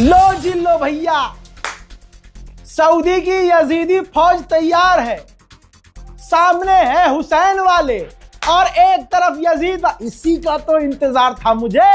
लो जिल्लो भैया, सऊदी की यजीदी फौज तैयार है, सामने है हुसैन वाले और एक तरफ यजीद। इसी का तो इंतजार था मुझे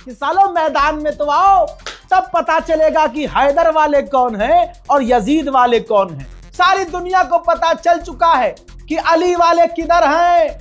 कि सालों मैदान में तो आओ, तब पता चलेगा कि हैदर वाले कौन है और यजीद वाले कौन है। सारी दुनिया को पता चल चुका है कि अली वाले किधर हैं,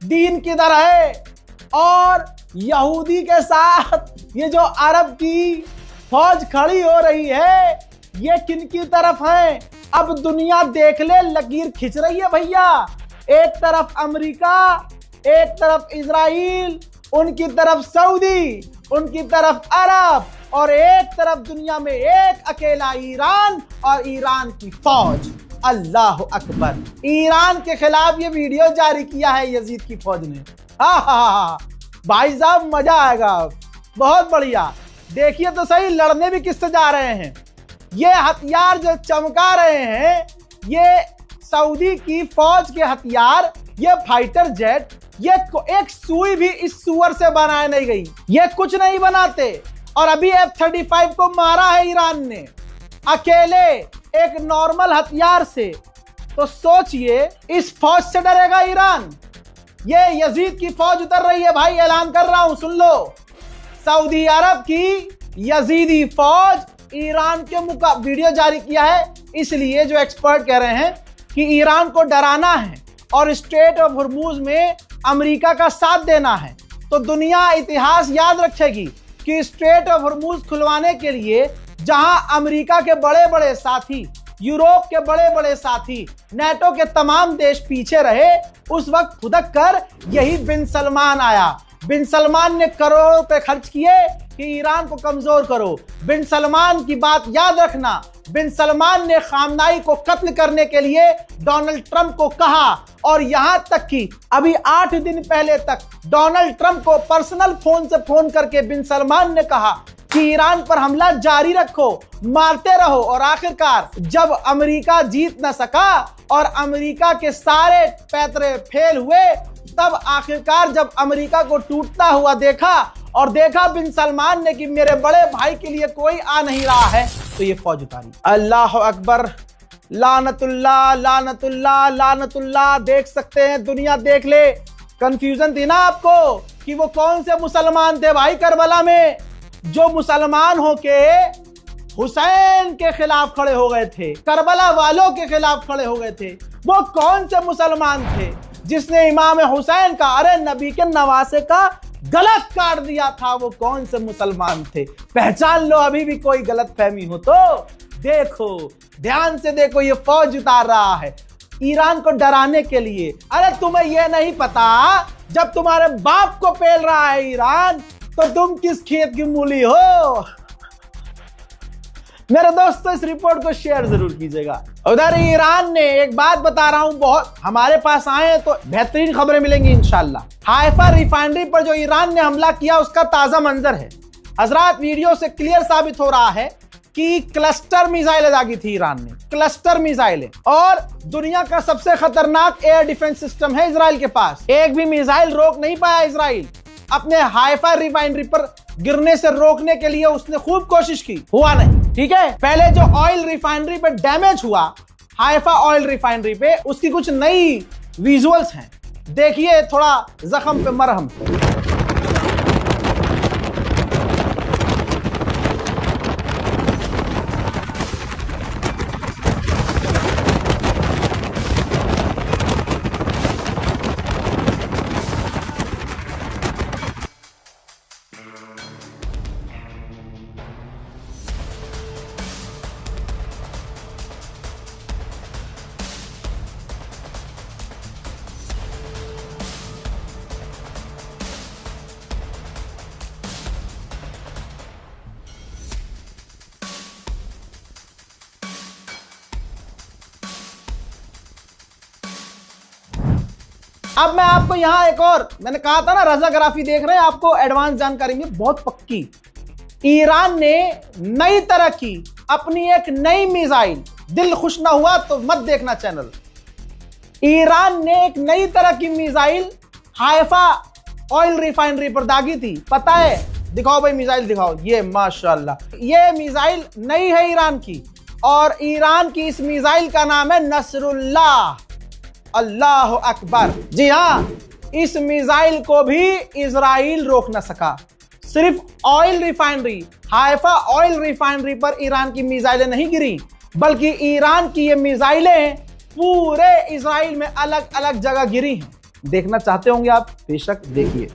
दीन किधर है, और यहूदी के साथ ये जो अरब की फौज खड़ी हो रही है ये किनकी तरफ है। अब दुनिया देख ले, लकीर खिंच रही है भैया। एक तरफ अमेरिका, एक तरफ इजराइल, उनकी तरफ सऊदी, उनकी तरफ अरब, और एक तरफ दुनिया में एक अकेला ईरान और ईरान की फौज। अल्लाह अकबर। ईरान के खिलाफ ये वीडियो जारी किया है यजीद की फौज ने। हा भाई साहब, मजा आएगा, बहुत बढ़िया। देखिए तो सही, लड़ने भी किससे जा रहे हैं। ये हथियार जो चमका रहे हैं ये सऊदी की फौज के हथियार, ये फाइटर जेट, ये एक सुई भी इस सुअर से बनाए नहीं गई, ये कुछ नहीं बनाते। और अभी F-35 को मारा है ईरान ने अकेले एक नॉर्मल हथियार से। तो सोचिए, इस फौज से डरेगा ईरान। ये यजीद की फौज उतर रही है भाई, ऐलान कर रहा हूं, सुन लो। सऊदी अरब की यजीदी फौज ईरान के मुकाबले वीडियो जारी किया है, इसलिए जो एक्सपर्ट कह रहे हैं कि ईरान को डराना है और स्ट्रेट ऑफ हॉर्मुज में अमेरिका का साथ देना है। तो दुनिया इतिहास याद रखेगी कि स्ट्रेट ऑफ हॉर्मुज खुलवाने के लिए जहां अमेरिका के बड़े बड़े साथी, यूरोप के बड़े बड़े साथी, नेटो के तमाम देश पीछे रहे, उस वक्त खुदक कर यही बिन सलमान आया। बिन सलमान ने करोड़ों रुपए खर्च किए कि ईरान को कमजोर करो। बिन सलमान की बात याद रखना, बिन सलमान ने खामनाई को कत्ल करने के लिए डोनाल्ड ट्रंप को कहा, और यहां तक कि अभी 8 दिन पहले तक डोनाल्ड ट्रंप को पर्सनल फोन से फोन करके बिन सलमान ने कहा कि ईरान पर हमला जारी रखो, मारते रहो। और आखिरकार जब अमेरिका जीत न सका और अमेरिका के सारे पैतरे फेल हुए, तब आखिरकार जब अमेरिका को टूटता हुआ देखा और देखा बिन सलमान ने कि मेरे बड़े भाई के लिए कोई आ नहीं रहा है, तो ये फौज उतारी। अल्लाह अकबर, लानतुल्लाह लानतुल्लाह लानतुल्लाह। देख सकते हैं, दुनिया देख ले। कंफ्यूजन थी ना आपको कि वो कौन से मुसलमान थे भाई करबला में, जो मुसलमान होके हुसैन के खिलाफ खड़े हो गए थे, करबला वालों के खिलाफ खड़े हो गए थे। वो कौन से मुसलमान थे जिसने इमाम हुसैन का, अरे नबी के नवासे का गलत काट दिया था? वो कौन से मुसलमान थे? पहचान लो, अभी भी कोई गलत फहमी हो तो। देखो, ध्यान से देखो, ये फौज उतार रहा है ईरान को डराने के लिए। अरे तुम्हें यह नहीं पता, जब तुम्हारे बाप को पेल रहा है ईरान, तो तुम किस खेत की मूली हो? मेरे दोस्तों, इस रिपोर्ट को शेयर जरूर कीजिएगा। उधर ईरान ने, एक बात बता रहा हूं, बहुत हमारे पास आए तो बेहतरीन खबरें मिलेंगी इंशाल्लाह। हाइफा रिफाइनरी पर जो ईरान ने हमला किया उसका ताजा मंजर है हजरात। वीडियो से क्लियर साबित हो रहा है कि क्लस्टर मिसाइलें दागी थी ईरान ने, क्लस्टर मिसाइलें। और दुनिया का सबसे खतरनाक एयर डिफेंस सिस्टम है इजराइल के पास। एक भी मिसाइल रोक नहीं पाया इजराइल। अपने हाइफा रिफाइनरी पर गिरने से रोकने के लिए उसने खूब कोशिश की, हुआ नहीं। ठीक है, पहले जो ऑयल रिफाइनरी पे डैमेज हुआ, हाइफा ऑयल रिफाइनरी पे, उसकी कुछ नई विजुअल्स हैं, देखिए थोड़ा जख्म पे मरहम। अब मैं आपको यहां एक और, मैंने कहा था ना रजाग्राफी देख रहे हैं, आपको एडवांस जानकारी में बहुत पक्की। ईरान ने नई तरह की अपनी एक नई मिसाइल, दिल खुश ना हुआ तो मत देखना चैनल। ईरान ने एक नई तरह की मिसाइल हाइफा ऑयल रिफाइनरी पर दागी थी। पता है दिखाओ भाई मिसाइल दिखाओ। ये माशाल्लाह, ये मिसाइल नई है ईरान की, और ईरान की इस मिसाइल का नाम है नसरुल्लाह। अल्लाह अकबर। जी हाँ, इस मिसाइल को भी इजराइल रोक न सका। सिर्फ oil refinery, Haifa oil refinery पर ईरान की मिसाइलें नहीं गिरी, बल्कि ईरान की ये मिसाइलें पूरे इजराइल में अलग अलग जगह गिरी हैं। देखना चाहते होंगे आप, बेशक देखिए।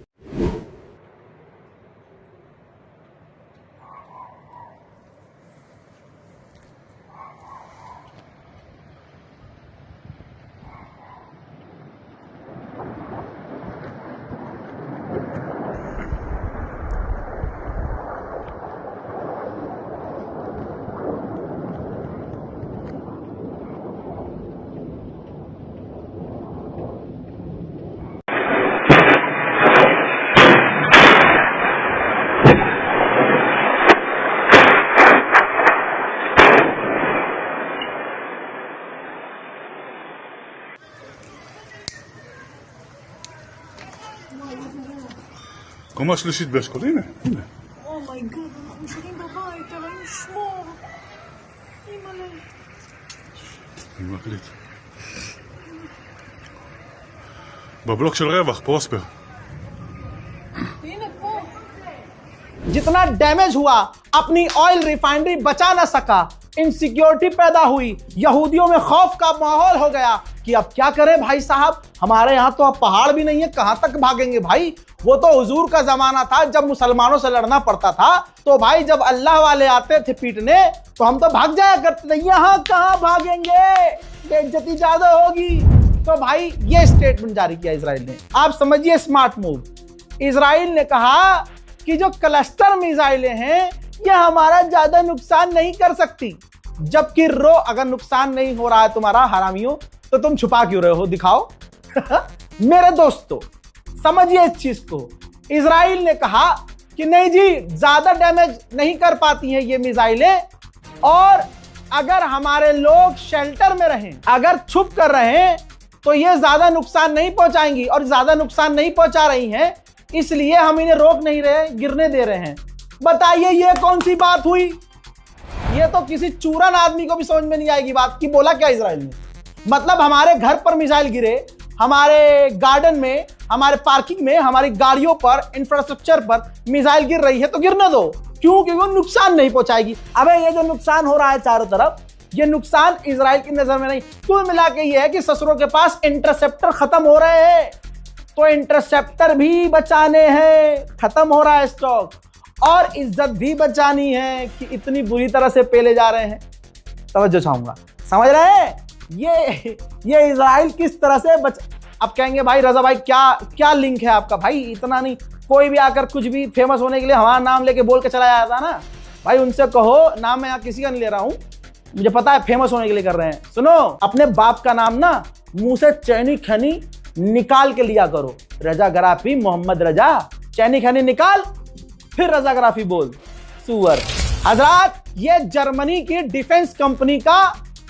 קומה שלישית באשכול, הנה, הנה. אומייגאד, אנחנו נשארים בבית, אלוהים ישמור. אימא'לה. אני מקליט. בבלוק של רווח, פרוספר. הנה פה. जितना डैमेज हुआ, अपनी ऑयल रिफाइनरी बचा ना सका, इनसिक्योरिटी पैदा हुई, यहूदियों में खौफ का माहौल हो गया कि अब क्या करें भाई साहब, हमारे यहाँ तो अब पहाड़ भी नहीं है, कहां तक भागेंगे भाई। वो तो हुजूर का जमाना था जब मुसलमानों से लड़ना पड़ता था, तो भाई जब अल्लाह वाले आते थे पीटने तो हम तो भाग जाया करते थे। यहाँ कहां भागेंगे, बेइज्जती ज्यादा होगी। तो भाई ये स्टेटमेंट जारी किया इजराइल ने। आप समझिए स्मार्ट मूव। इजराइल ने कहा कि जो क्लस्टर मिसाइलें हैं ये हमारा ज्यादा नुकसान नहीं कर सकती, जबकि रो अगर नुकसान नहीं हो रहा है तुम्हारा हरामियों, तो तुम छुपा क्यों रहे हो, दिखाओ। मेरे दोस्तों समझिए इस चीज को। इजराइल ने कहा कि नहीं जी, ज्यादा डैमेज नहीं कर पाती हैं ये मिसाइलें, और अगर हमारे लोग शेल्टर में रहें, अगर छुप कर रहें, तो ये ज्यादा नुकसान नहीं पहुंचाएंगी, और ज्यादा नुकसान नहीं पहुंचा रही हैं, इसलिए हम इन्हें रोक नहीं रहे, गिरने दे रहे हैं। बताइए ये कौन सी बात हुई। ये तो किसी चूरन आदमी को भी समझ में नहीं आएगी बात कि बोला क्या इजराइल ने। मतलब हमारे घर पर मिसाइल गिरे, हमारे गार्डन में, हमारे पार्किंग में, हमारी गाड़ियों पर, इंफ्रास्ट्रक्चर पर मिसाइल गिर रही है तो गिरने दो। क्यों? क्योंकि वो नुकसान नहीं पहुंचाएगी। अबे ये जो नुकसान हो रहा है चारों तरफ, ये नुकसान इजराइल की नजर में नहीं, कुल मिला के ये है कि ससुरों के पास इंटरसेप्टर खत्म हो रहे हैं, तो इंटरसेप्टर भी बचाने हैं, खत्म हो रहा है स्टॉक, और इज्जत भी बचानी है कि इतनी बुरी तरह से पेले जा रहे हैं। तवज्जो चाहूंगा, समझ रहे हैं ये इजराइल किस तरह से अब कहेंगे भाई रजा भाई क्या लिंक है आपका। भाई इतना नहीं, कोई भी आकर कुछ भी फेमस होने के लिए हमारा नाम लेके बोल के चला जाता है ना भाई, उनसे कहो, नाम मैं यहाँ किसी का नहीं ले रहा हूं, मुझे पता है फेमस होने के लिए कर रहे हैं। सुनो, अपने बाप का नाम ना मुंह से चैनी खैनी निकाल के लिया करो। रजा गराफी, मोहम्मद रजा, चैनी खैनी निकाल, फिर रजा गराफी बोल, सुअर। हजरात, ये जर्मनी की डिफेंस कंपनी का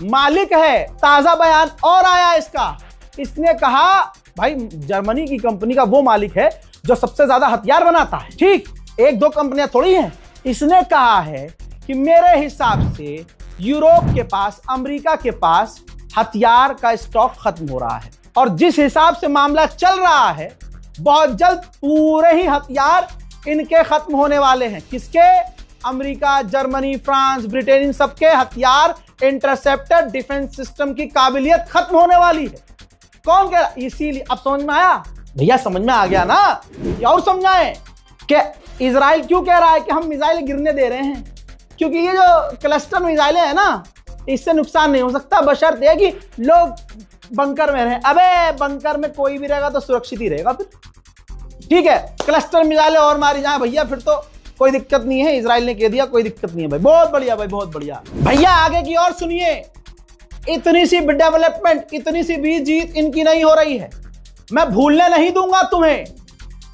मालिक है। ताजा बयान और आया इसका, इसने कहा भाई जर्मनी की कंपनी का वो मालिक है जो सबसे ज्यादा हथियार बनाता है, ठीक, एक दो कंपनियां थोड़ी हैं। इसने कहा है कि मेरे हिसाब से यूरोप के पास, अमेरिका के पास हथियार का स्टॉक खत्म हो रहा है, और जिस हिसाब से मामला चल रहा है, बहुत जल्द पूरे ही हथियार इनके खत्म होने वाले हैं। किसके? अमेरिका, जर्मनी, फ्रांस, ब्रिटेन, इन सबके हथियार, इंटरसेप्टर डिफेंस सिस्टम की काबिलियत खत्म होने वाली है। कौन कह रहा? इसीलिए अब समझ में आया भैया, समझ में आ गया ना। और समझाएं कि इजराइल क्यों कह रहा है कि हम मिसाइलें गिरने दे रहे हैं, क्योंकि ये जो क्लस्टर मिसाइलें हैं ना, इससे नुकसान नहीं हो सकता, बशर्ते है कि लोग बंकर में रहें। अबे बंकर में कोई भी रहेगा तो सुरक्षित ही रहेगा फिर, ठीक है। क्लस्टर मिसाइलें और मारी जाए भैया, फिर तो कोई दिक्कत नहीं है, इजराइल ने कह दिया कोई दिक्कत नहीं है भाई। बहुत बढ़िया भाई, बहुत बढ़िया भैया। आगे की और सुनिए, इतनी सी डेवलपमेंट, इतनी सी भी जीत इनकी नहीं हो रही है। मैं भूलने नहीं दूंगा तुम्हें,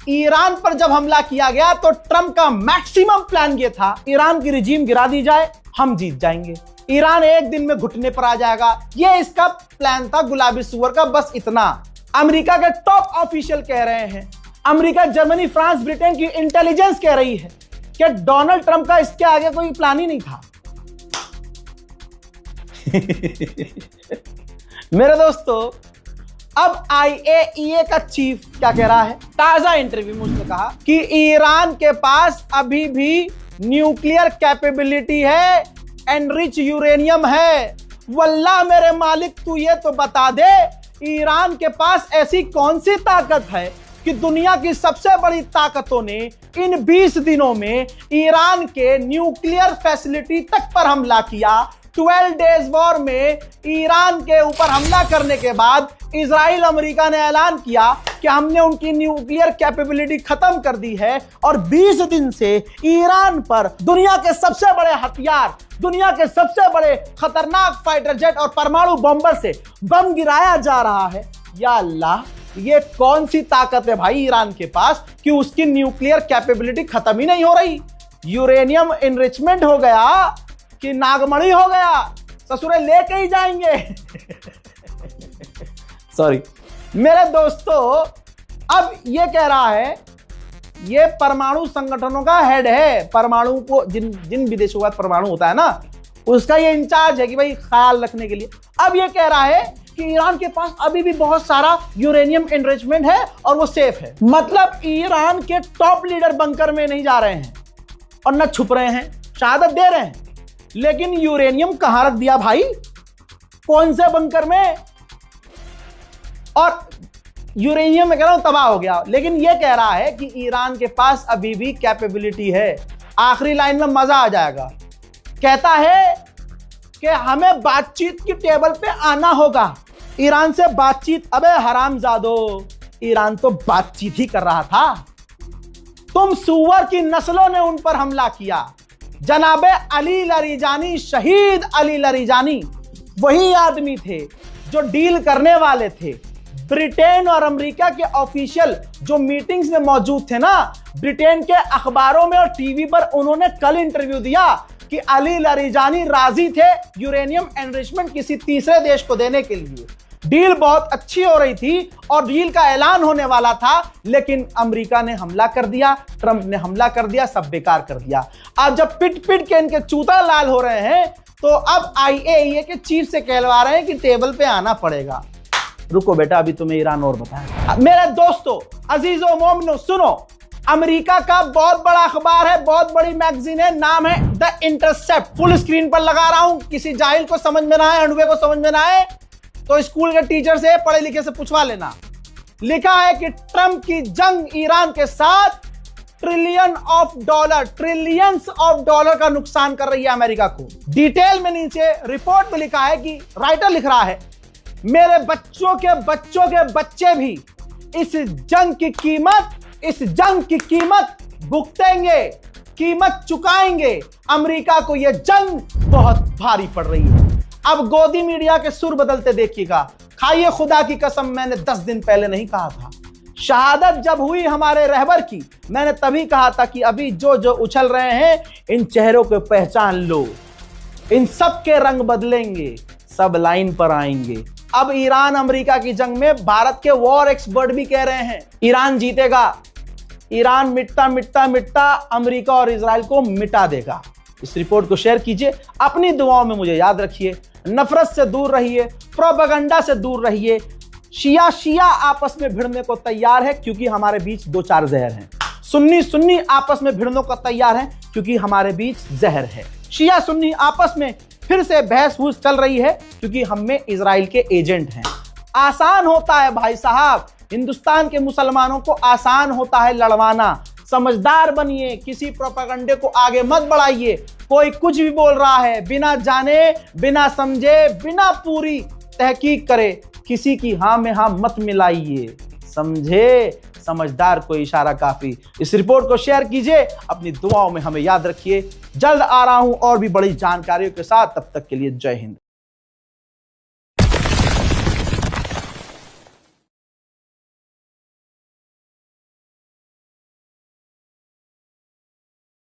ईरान पर जब हमला किया गया तो ट्रंप का मैक्सिमम प्लान ये था, ईरान की रिजीम गिरा दी जाए, हम जीत जाएंगे, ईरान एक दिन में घुटने पर आ जाएगा। ये इसका प्लान था गुलाबी सुअर का, बस इतना। अमेरिका के टॉप ऑफिशियल कह रहे हैं, अमेरिका, जर्मनी, फ्रांस, ब्रिटेन की इंटेलिजेंस कह रही है कि डोनाल्ड ट्रंप का इसके आगे कोई प्लान ही नहीं था। मेरे दोस्तों, अब IAEA का चीफ क्या कह रहा है? ताजा इंटरव्यू में उसने कहा कि ईरान के पास अभी भी न्यूक्लियर कैपेबिलिटी है, एनरिच यूरेनियम है। वल्लाह मेरे मालिक, तू ये तो बता दे, ईरान के पास ऐसी कौन सी ताकत है कि दुनिया की सबसे बड़ी ताकतों ने इन 20 दिनों में ईरान के न्यूक्लियर फैसिलिटी तक पर हमला किया। 12 डेज वॉर में ईरान के ऊपर हमला करने के बाद इजराइल अमेरिका ने ऐलान किया कि हमने उनकी न्यूक्लियर कैपेबिलिटी खत्म कर दी है और 20 दिन से ईरान पर दुनिया के सबसे बड़े हथियार, दुनिया के सबसे बड़े खतरनाक फाइटर जेट और परमाणु बॉम्बर से बम गिराया जा रहा है। या अल्लाह, ये कौन सी ताकत है भाई ईरान के पास कि उसकी न्यूक्लियर कैपेबिलिटी खत्म ही नहीं हो रही? यूरेनियम एनरिचमेंट हो गया कि नागमणि हो गया, ससुरे लेके ही जाएंगे। सॉरी मेरे दोस्तों, अब ये कह रहा है, ये परमाणु संगठनों का हेड है, परमाणु को जिन विदेशों का परमाणु होता है ना, उसका ये इंचार्ज है कि भाई ख्याल रखने के लिए। अब ये कह रहा है कि ईरान के पास अभी भी बहुत सारा यूरेनियम एनरिचमेंट है और वो सेफ है। मतलब ईरान के टॉप लीडर बंकर में नहीं जा रहे हैं और न छुप रहे हैं, शहादत दे रहे हैं, लेकिन यूरेनियम कहां रख दिया भाई? कौन से बंकर में? और यूरेनियम में कह रहा हूं तबाह हो गया, लेकिन यह कह रहा है कि ईरान के पास अभी भी कैपेबिलिटी है। आखिरी लाइन में मजा आ जाएगा, कहता है कि हमें बातचीत की टेबल पे आना होगा। ईरान से बातचीत? अबे हरामजादो, ईरान तो बातचीत ही कर रहा था। तुम सुअर की नस्लों ने उन पर हमला किया। जनाबे अली लरीजानी, शहीद अली लरीजानी वही आदमी थे जो डील करने वाले थे। ब्रिटेन और अमेरिका के ऑफिशियल जो मीटिंग्स में मौजूद थे ना, ब्रिटेन के अखबारों में और टीवी पर उन्होंने कल इंटरव्यू दिया कि अली लरीजानी राजी थे यूरेनियम एनरिचमेंट किसी तीसरे देश को देने के लिए। डील बहुत अच्छी हो रही थी और डील का ऐलान होने वाला था, लेकिन अमेरिका ने हमला कर दिया, ट्रंप ने हमला कर दिया, सब बेकार कर दिया। अब जब पिट पिट के इनके चूता लाल हो रहे हैं, तो अब IAEA के चीफ से कहलवा रहे हैं कि टेबल पे आना पड़ेगा। रुको बेटा, अभी तुम्हें ईरान और बताया। मेरे दोस्तों, अजीजों, मोमिनो, सुनो, अमेरिका का बहुत बड़ा अखबार है, बहुत बड़ी मैगजीन है, नाम है द इंटरसेप्ट। फुल स्क्रीन पर लगा रहा हूं, किसी जाहिल को समझ में ना आए, अंडवे को समझ में ना आए तो स्कूल के टीचर से, पढ़े लिखे से पूछवा लेना। लिखा है कि ट्रंप की जंग ईरान के साथ ट्रिलियंस ऑफ डॉलर का नुकसान कर रही है अमेरिका को। डिटेल में नीचे रिपोर्ट में लिखा है कि राइटर लिख रहा है, मेरे बच्चों के बच्चे भी इस जंग की कीमत भुगतेंगे, कीमत चुकाएंगे। अमेरिका को यह जंग बहुत भारी पड़ रही है। अब गोदी मीडिया के सुर बदलते देखिएगा। खाइए खुदा की कसम, मैंने 10 दिन पहले नहीं कहा था। शहादत जब हुई हमारे रहबर की, मैंने तभी कहा था कि अभी जो जो उछल रहे हैं, इन चेहरों को पहचान लो, इन सब के रंग बदलेंगे, सब लाइन पर आएंगे। अब ईरान अमेरिका की जंग में भारत के वॉर एक्सपर्ट भी कह रहे हैं ईरान जीतेगा। ईरान मिटता मिटता मिटता अमेरिका और इजराइल को मिटा देगा। इस रिपोर्ट को शेयर कीजिए, अपनी दुआओं में मुझे याद रखिए। नफरत से दूर रहिए, प्रोपेगेंडा से दूर रहिए। शिया आपस में भिड़ने को तैयार है क्योंकि हमारे बीच 2-4 जहर हैं। सुन्नी आपस में भिड़ने को तैयार है क्योंकि हमारे बीच जहर है। शिया सुन्नी आपस में फिर से बहस चल रही है क्योंकि हम में इजराइल के एजेंट हैं। आसान होता है भाई साहब, हिंदुस्तान के मुसलमानों को आसान होता है लड़वाना। समझदार बनिए, किसी प्रोपेगेंडे को आगे मत बढ़ाइए। कोई कुछ भी बोल रहा है, बिना जाने, बिना समझे, बिना पूरी तहकीक करे किसी की हाँ में हाँ मत मिलाइए। समझे? समझदार को इशारा काफी। इस रिपोर्ट को शेयर कीजिए, अपनी दुआओं में हमें याद रखिए। जल्द आ रहा हूं और भी बड़ी जानकारियों के साथ, तब तक के लिए जय हिंद।